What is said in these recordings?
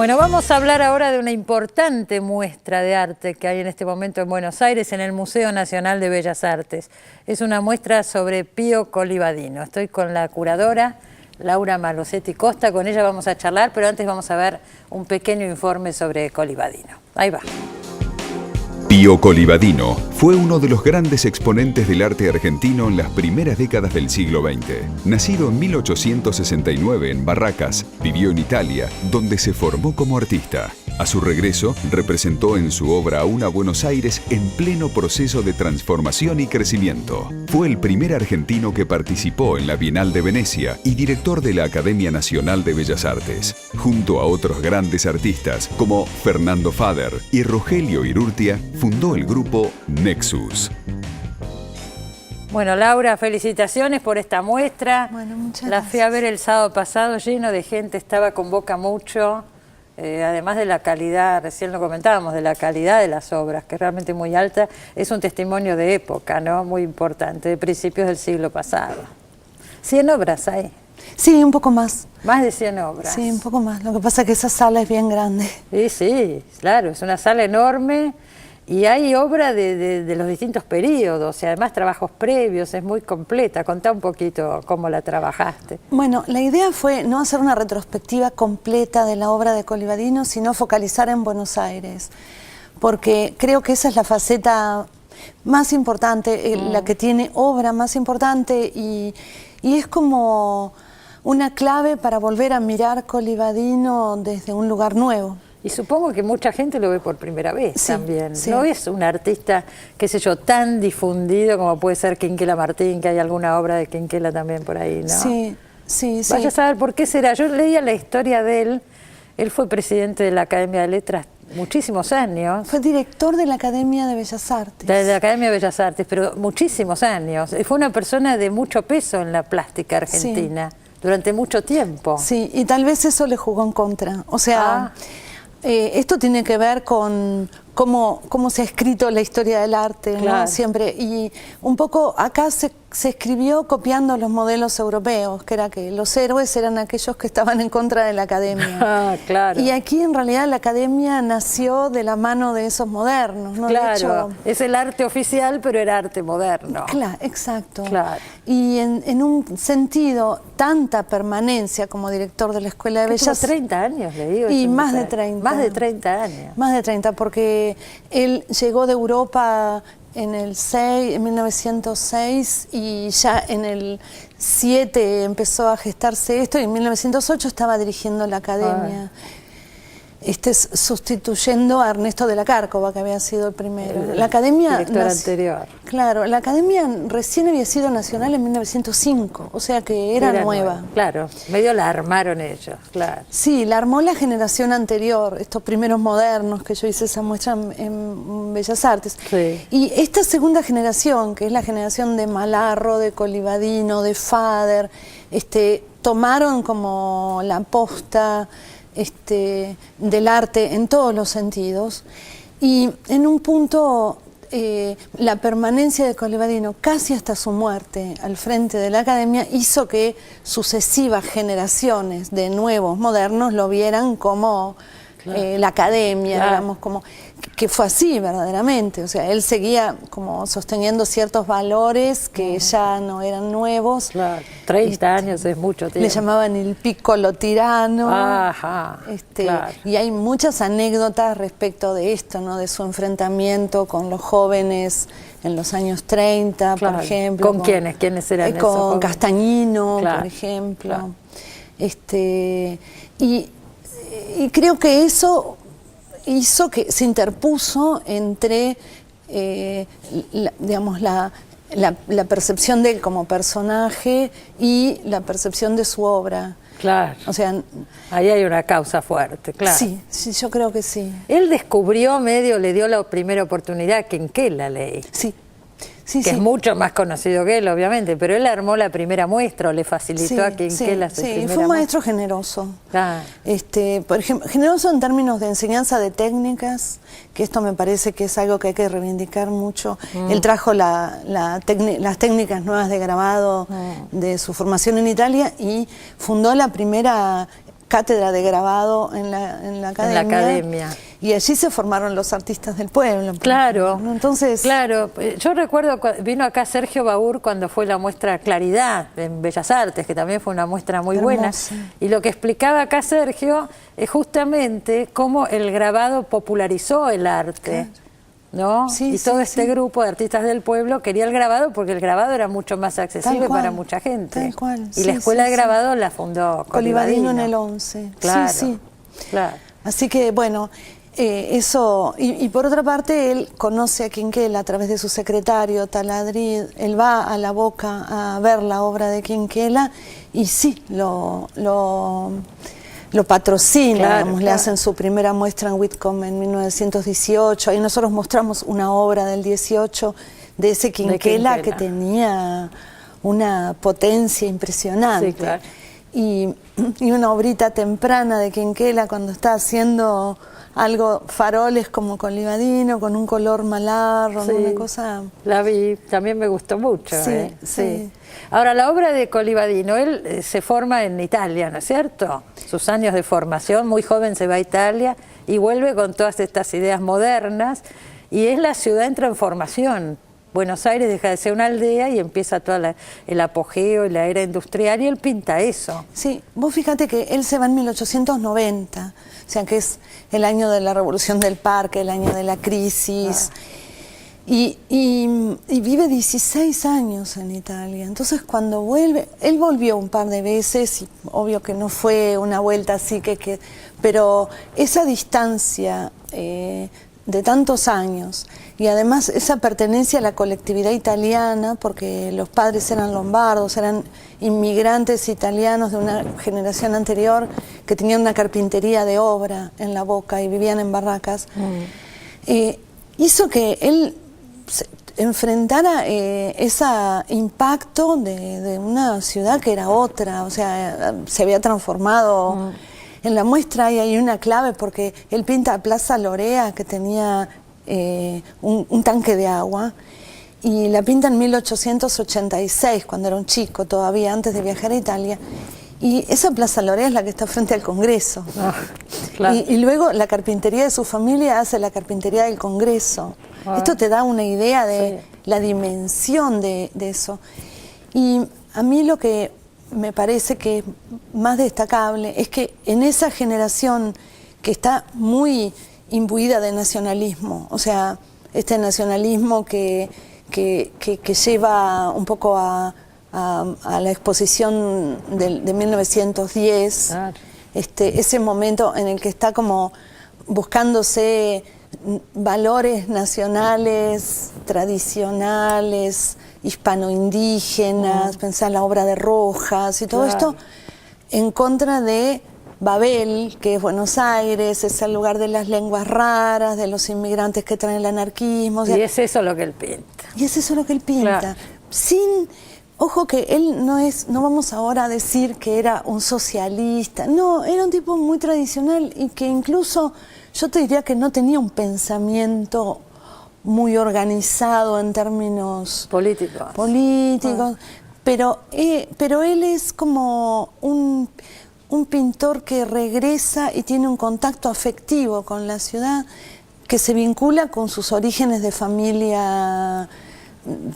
Bueno, vamos a hablar ahora de una importante muestra de arte que hay en este momento en Buenos Aires, en el Museo Nacional de Bellas Artes. Es una muestra sobre Pío Colivadino. Estoy con la curadora Laura Malosetti Costa, con ella vamos a charlar, pero antes vamos a ver un pequeño informe sobre Colivadino. Ahí va. Pío Colivadino fue uno de los grandes exponentes del arte argentino en las primeras décadas del siglo XX. Nacido en 1869 en Barracas, vivió en Italia, donde se formó como artista. A su regreso, representó en su obra a una Buenos Aires en pleno proceso de transformación y crecimiento. Fue el primer argentino que participó en la Bienal de Venecia y director de la Academia Nacional de Bellas Artes, junto a otros grandes artistas como Fernando Fader y Rogelio Irurtia, fundó el grupo Nexus. Bueno, Laura, felicitaciones por esta muestra. Bueno, muchas La gracias. fui a ver el sábado pasado, lleno de gente, estaba convoca mucho. Además de la calidad, recién lo comentábamos, de la calidad de las obras, que es realmente muy alta, es un testimonio de época, ¿no? Muy importante, de principios del siglo pasado. 100 obras hay. Sí, un poco más. Más de 100 obras. Sí, un poco más. Lo que pasa es que esa sala es bien grande. Sí, claro, es una sala enorme y hay obra de los distintos periodos y además trabajos previos, es muy completa. Contá un poquito cómo la trabajaste. Bueno, la idea fue no hacer una retrospectiva completa de la obra de Colivadino, sino focalizar en Buenos Aires, porque creo que esa es la faceta más importante, la que tiene obra más importante y es como una clave para volver a mirar Colivadino desde un lugar nuevo. Y supongo que mucha gente lo ve por primera vez Sí, también. sí. No es un artista, qué sé yo, tan difundido como puede ser Quinquela Martín, que hay alguna obra de Quinquela también por ahí, ¿no? Sí, sí, sí. Vaya a saber por qué será. Yo leía la historia de él. Él fue presidente de la Academia de Letras muchísimos años. Fue director de la Academia de Bellas Artes. De la Academia de Bellas Artes, pero muchísimos años. Fue una persona de mucho peso en la plástica argentina durante mucho tiempo. Sí, y tal vez eso le jugó en contra. O sea, esto tiene que ver con cómo se ha escrito la historia del arte, ¿no? Claro. Siempre. Y un poco acá se escribió copiando los modelos europeos, que era que los héroes eran aquellos que estaban en contra de la academia. Ah, claro. Y aquí en realidad la academia nació de la mano de esos modernos, ¿no? Claro, De hecho, es el arte oficial, pero era arte moderno. claro, exacto. Claro. Y en un sentido, tanta permanencia como director de la Escuela de Que tuvo Bellas 30 años, le digo. Y es un más de detalle. 30. Más de 30 años. Más de 30, porque él llegó de Europa en 1906 y ya en el 7 empezó a gestarse esto y en 1908 estaba dirigiendo la academia. Sustituyendo a Ernesto de la Cárcova, que había sido el primero. La academia director anterior. Claro, la academia recién había sido nacional en 1905, o sea que era nueva. Claro, medio la armaron ellos, claro. Sí, la armó la generación anterior, estos primeros modernos, que yo hice esa muestra en Bellas Artes. Sí. Y esta segunda generación, que es la generación de Malarro, de Colivadino, de Fader, tomaron como la posta del arte en todos los sentidos. Y en un punto, la permanencia de Colivadino casi hasta su muerte al frente de la academia hizo que sucesivas generaciones de nuevos modernos lo vieran como la academia, digamos, como que fue así verdaderamente. O sea, él seguía como sosteniendo ciertos valores que ya no eran nuevos. Claro, 30 años es mucho tiempo. Le llamaban el piccolo tirano. Ajá, claro. Y hay muchas anécdotas respecto de esto, ¿no? De su enfrentamiento con los jóvenes en los años 30, Claro. por ejemplo. ¿Con quiénes? ¿Quiénes eran esos Con jóvenes? Castañino, Claro, por ejemplo. claro. Y creo que eso hizo que se interpuso entre, la percepción de él como personaje y la percepción de su obra. Claro. O sea, Ahí hay una causa fuerte, claro. sí, yo creo que sí. Él descubrió le dio la primera oportunidad a Quinquela, leí. Sí, Que es mucho más conocido que él, obviamente, pero él armó la primera muestra o le facilitó a Quinquela su primera fue un maestro muestra. generoso. Ah. Por ejemplo, generoso en términos de enseñanza de técnicas, que esto me parece que es algo que hay que reivindicar mucho. Él trajo las técnicas nuevas de grabado de su formación en Italia y fundó la primera cátedra de grabado en la academia. En la academia. Y allí se formaron los artistas del pueblo. Claro, ¿no? Entonces, claro. Yo recuerdo, vino acá Sergio Baur cuando fue la muestra Claridad en Bellas Artes, que también fue una muestra muy buena. Y lo que explicaba acá Sergio es justamente cómo el grabado popularizó el arte. ¿No? Sí, y todo sí, este grupo de artistas del pueblo quería el grabado porque el grabado era mucho más accesible para mucha gente. Tal cual. Y la escuela de grabado la fundó Colibadino en el 11. Claro, sí. Claro. Así que, bueno, eso. Y por otra parte, él conoce a Quinquela a través de su secretario, Taladrid. Él va a La Boca a ver la obra de Quinquela y sí, lo patrocina, digamos, le hacen su primera muestra en Whitcomb en 1918. Ahí nosotros mostramos una obra del 18 de ese Quinquela que tenía una potencia impresionante. Sí, claro. Y una obrita temprana de Quinquela cuando está haciendo algo, faroles como Colibadino, con un color malarro, Sí, una cosa... La vi, también me gustó mucho. Sí, sí. Ahora, la obra de Colibadino, él se forma en Italia, ¿no es cierto? Sus años de formación, muy joven se va a Italia y vuelve con todas estas ideas modernas y es la ciudad en transformación. Buenos Aires deja de ser una aldea y empieza todo el apogeo y la era industrial y él pinta eso. Sí, vos fíjate que él se va en 1890, o sea que es el año de la Revolución del Parque, el año de la crisis, y vive 16 años en Italia. Entonces cuando vuelve, él volvió un par de veces y obvio que no fue una vuelta así pero esa distancia de tantos años y además esa pertenencia a la colectividad italiana, porque los padres eran lombardos, eran inmigrantes italianos de una generación anterior que tenían una carpintería de obra en La Boca y vivían en barracas, hizo que él enfrentara ese impacto de una ciudad que era otra, o sea, se había transformado. En la muestra hay una clave porque él pinta Plaza Lorea, que tenía un tanque de agua, y la pinta en 1886, cuando era un chico todavía, antes de viajar a Italia. Y esa Plaza Lorea es la que está frente al Congreso. Claro. Y luego la carpintería de su familia hace la carpintería del Congreso. Esto te da una idea de la dimensión de eso. Y a mí lo que me parece que es más destacable es que en esa generación que está muy imbuida de nacionalismo, o sea, este nacionalismo que lleva un poco a la exposición de 1910, claro. Ese momento en el que está como buscándose valores nacionales, tradicionales, hispano-indígenas, pensar la obra de Rojas y todo esto en contra de Babel, que es Buenos Aires, es el lugar de las lenguas raras, de los inmigrantes que traen el anarquismo. O sea, y es eso lo que él pinta. Y es eso lo que él pinta. Claro. Ojo que él no vamos ahora a decir que era un socialista, no, era un tipo muy tradicional y que incluso yo te diría que no tenía un pensamiento muy organizado en términos políticos, pero él es como un pintor que regresa y tiene un contacto afectivo con la ciudad que se vincula con sus orígenes de familia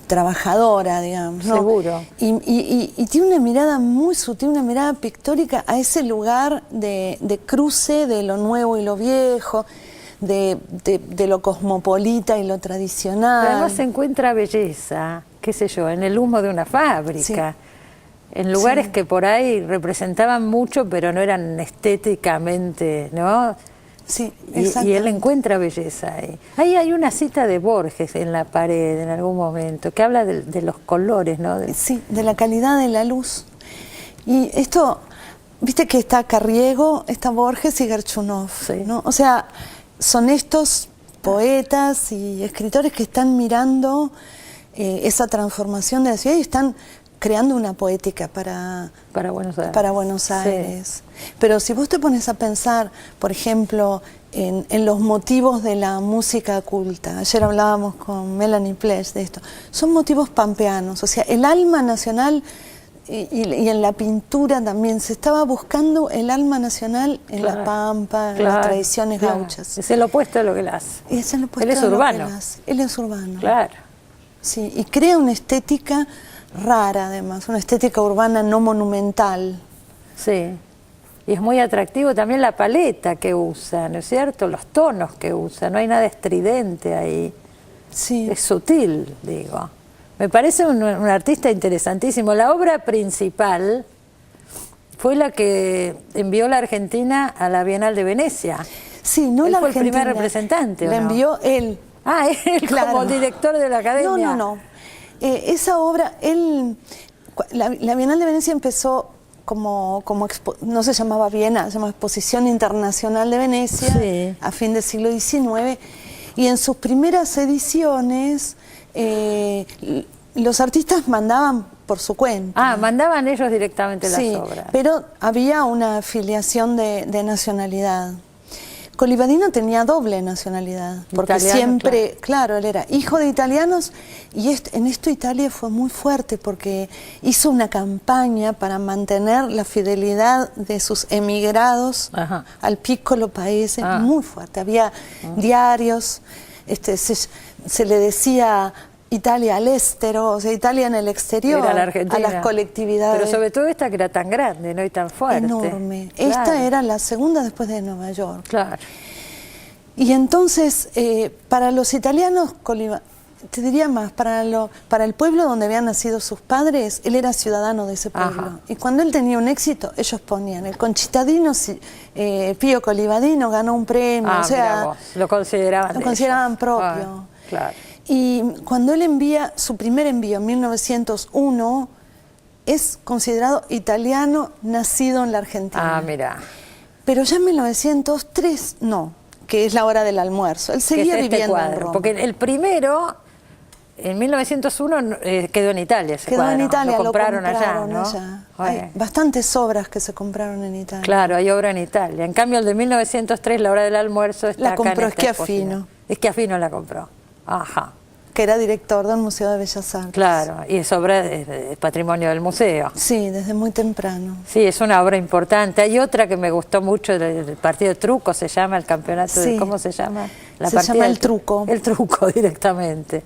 trabajadora, digamos, ¿no? Seguro. Y tiene una mirada muy sutil, una mirada pictórica a ese lugar de cruce de lo nuevo y lo viejo, de lo cosmopolita y lo tradicional. Pero además se encuentra belleza, qué sé yo, en el humo de una fábrica, en lugares que por ahí representaban mucho, pero no eran estéticamente, ¿no? Sí, y él encuentra belleza ahí. Ahí hay una cita de Borges en la pared en algún momento, que habla de los colores, ¿no? Sí, de la calidad de la luz. Y esto, viste que está Carriego, está Borges y Gerchunov, ¿no? O sea, son estos poetas y escritores que están mirando esa transformación de la ciudad y están creando una poética para Buenos Aires. Sí. Pero si vos te pones a pensar, por ejemplo, en los motivos de la música culta, ayer hablábamos con Melanie Plesch de esto, son motivos pampeanos, o sea, el alma nacional y en la pintura también. Se estaba buscando el alma nacional en la pampa, en las tradiciones gauchas. Es el opuesto de lo que él hace. Es el opuesto él es de lo que urbano. él hace. Él es urbano. Claro. Sí, y crea una estética rara además, una estética urbana no monumental. Sí. Y es muy atractivo también la paleta que usa, ¿no es cierto? Los tonos que usa, no hay nada estridente ahí. Sí. Es sutil, digo. Me parece un artista interesantísimo. La obra principal fue la que envió la Argentina a la Bienal de Venecia. Sí, no él la fue Argentina. el primer representante, ¿o la no? envió él. Ah, él Claro. como director de la academia. No. Esa obra, la Bienal de Venecia empezó no se llamaba Bienal, se llamaba Exposición Internacional de Venecia, sí, a fin del siglo XIX, y en sus primeras ediciones los artistas mandaban por su cuenta. Ah, mandaban ellos directamente las Sí, obras. pero había una afiliación de nacionalidad. Colivadino tenía doble nacionalidad, porque Italiano, siempre, claro, él era hijo de italianos, y en esto Italia fue muy fuerte porque hizo una campaña para mantener la fidelidad de sus emigrados al piccolo paese, muy fuerte. Había diarios, se le decía Italia al estero, o sea, Italia en el exterior, Era la Argentina. a las colectividades. Pero sobre todo esta que era tan grande, ¿no? Y tan fuerte. Enorme. Claro. Esta era la segunda después de Nueva York. Claro. Y entonces, para los italianos, te diría más, para el pueblo donde habían nacido sus padres, él era ciudadano de ese pueblo. Ajá. Y cuando él tenía un éxito, ellos ponían, el conchitadino Pío Colivadino ganó un premio, o sea, mira vos, lo consideraban propio. Claro. Y cuando él envía su primer envío en 1901, es considerado italiano nacido en la Argentina. Ah, mira. Pero ya en 1903 no, que es la hora del almuerzo. Él seguía viviendo en Roma. Porque el primero, en 1901, quedó en Italia ese Quedó cuadro. en Italia, lo compraron allá, ¿no? Hay bastantes obras que se compraron en Italia. Claro, hay obra en Italia. En cambio, el de 1903, la hora del almuerzo, está la acá en compró esta exposición. Schiaffino. Schiaffino la compró. Ajá. Que era director del Museo de Bellas Artes. Claro, y es obra de patrimonio del museo. Sí, desde muy temprano. Sí, es una obra importante. Hay otra que me gustó mucho, el partido de truco, se llama el campeonato de... ¿Cómo se llama? Se llama El Truco. El truco, directamente.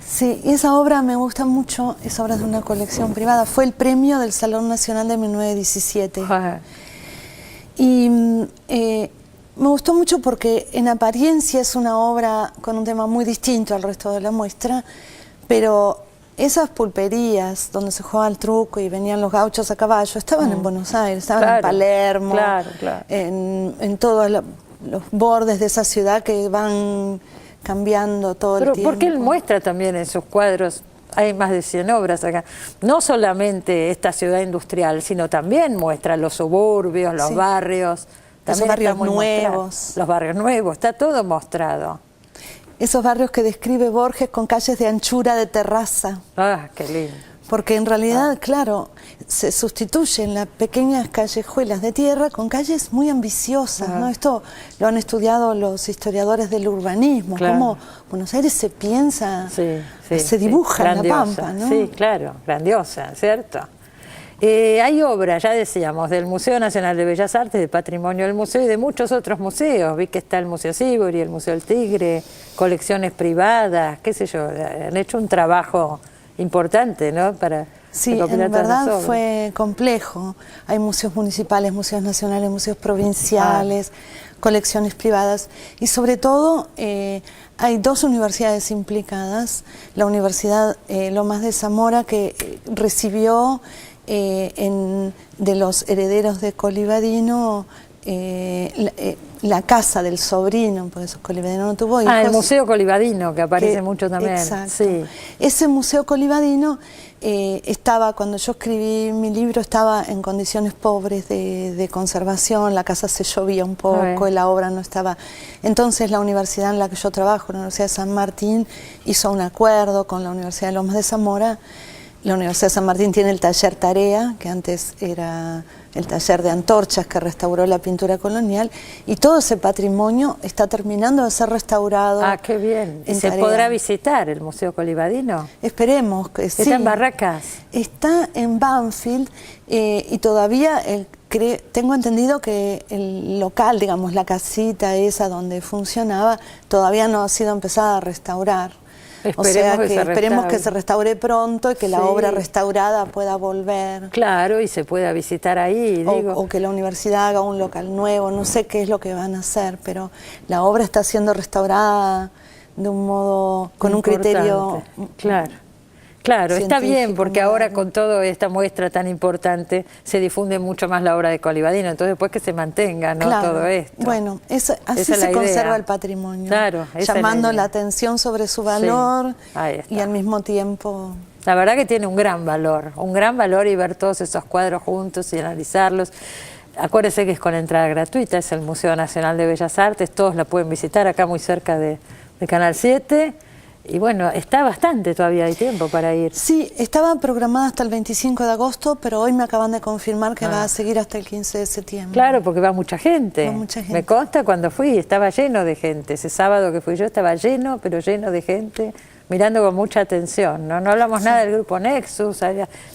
Sí, y esa obra me gusta mucho, es obra de una colección privada. Fue el premio del Salón Nacional de 1917. Ajá. Y me gustó mucho porque en apariencia es una obra con un tema muy distinto al resto de la muestra, pero esas pulperías donde se jugaba el truco y venían los gauchos a caballo estaban en Buenos Aires, estaban en Palermo, en todos los bordes de esa ciudad que van cambiando todo el tiempo. Porque él muestra también en sus cuadros, hay más de 100 obras acá, no solamente esta ciudad industrial, sino también muestra los suburbios, los barrios. Los barrios nuevos. Los barrios nuevos, está todo mostrado. Esos barrios que describe Borges con calles de anchura de terraza. Ah, qué lindo. Porque en realidad, claro, se sustituyen las pequeñas callejuelas de tierra con calles muy ambiciosas, ¿no? Esto lo han estudiado los historiadores del urbanismo, cómo Buenos Aires se piensa, se dibuja en la pampa, ¿no? Sí, claro, grandiosa, ¿cierto? Hay obras, ya decíamos, del Museo Nacional de Bellas Artes, de Patrimonio del Museo y de muchos otros museos. Vi que está el Museo Sívori, el Museo del Tigre, colecciones privadas, qué sé yo. Han hecho un trabajo importante, ¿no? Sí, en verdad fue complejo. Hay museos municipales, museos nacionales, museos provinciales, colecciones privadas y sobre todo hay dos universidades implicadas. La Universidad Lomas de Zamora, que recibió de los herederos de Colivadino la casa del sobrino, por eso Colivadino no tuvo hijos. El Museo Colivadino, que aparece mucho también. Exacto. Sí. Ese Museo Colivadino estaba, cuando yo escribí mi libro, estaba en condiciones pobres de conservación, la casa se llovía un poco, la obra no estaba. Entonces la universidad en la que yo trabajo, la Universidad de San Martín, hizo un acuerdo con la Universidad de Lomas de Zamora, La Universidad de San Martín tiene el taller Tarea, que antes era el taller de antorchas que restauró la pintura colonial, y todo ese patrimonio está terminando de ser restaurado. Ah, qué bien. ¿Y se podrá visitar el Museo Colibadino? Esperemos que sí. ¿Está en Barracas? Está en Banfield y todavía tengo entendido que el local, digamos, la casita esa donde funcionaba, todavía no ha sido empezada a restaurar. Esperemos que se restaure pronto y que la obra restaurada pueda volver. Claro, y se pueda visitar ahí. O que la universidad haga un local nuevo, no sé qué es lo que van a hacer, pero la obra está siendo restaurada de un modo, con un criterio... Claro, está bien, porque ahora con toda esta muestra tan importante se difunde mucho más la obra de Colibadino, entonces después que se mantenga, ¿no? Todo esto. Bueno, así se conserva el patrimonio, llamando la atención sobre su valor y al mismo tiempo... La verdad que tiene un gran valor y ver todos esos cuadros juntos y analizarlos. Acuérdese que es con entrada gratuita, es el Museo Nacional de Bellas Artes, todos la pueden visitar acá muy cerca de Canal 7. Y bueno, está bastante, todavía hay tiempo para ir. Sí, estaba programada hasta el 25 de agosto, pero hoy me acaban de confirmar que va a seguir hasta el 15 de septiembre. Claro, porque va mucha gente. Va mucha gente. Me consta cuando fui, estaba lleno de gente. Ese sábado que fui yo estaba lleno, pero lleno de gente, mirando con mucha atención. No hablamos nada del grupo Nexus,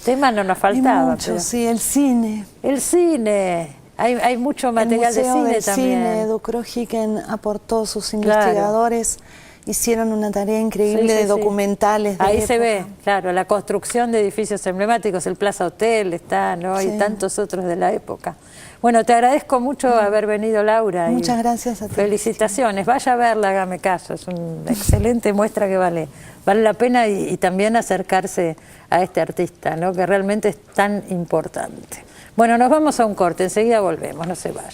temas no nos faltaba. Sí, el cine. El cine. Hay mucho material de cine también. Cine, Dukrojiken aportó sus investigadores. Hicieron una tarea increíble de documentales. Ahí se ve, claro, la construcción de edificios emblemáticos, el Plaza Hotel está, ¿no? Y tantos otros de la época. Bueno, te agradezco mucho haber venido, Laura. Muchas gracias a ti. Felicitaciones, vaya a verla, hágame caso, es una excelente muestra que vale la pena y también acercarse a este artista, ¿no? Que realmente es tan importante. Bueno, nos vamos a un corte, enseguida volvemos, no se vayan.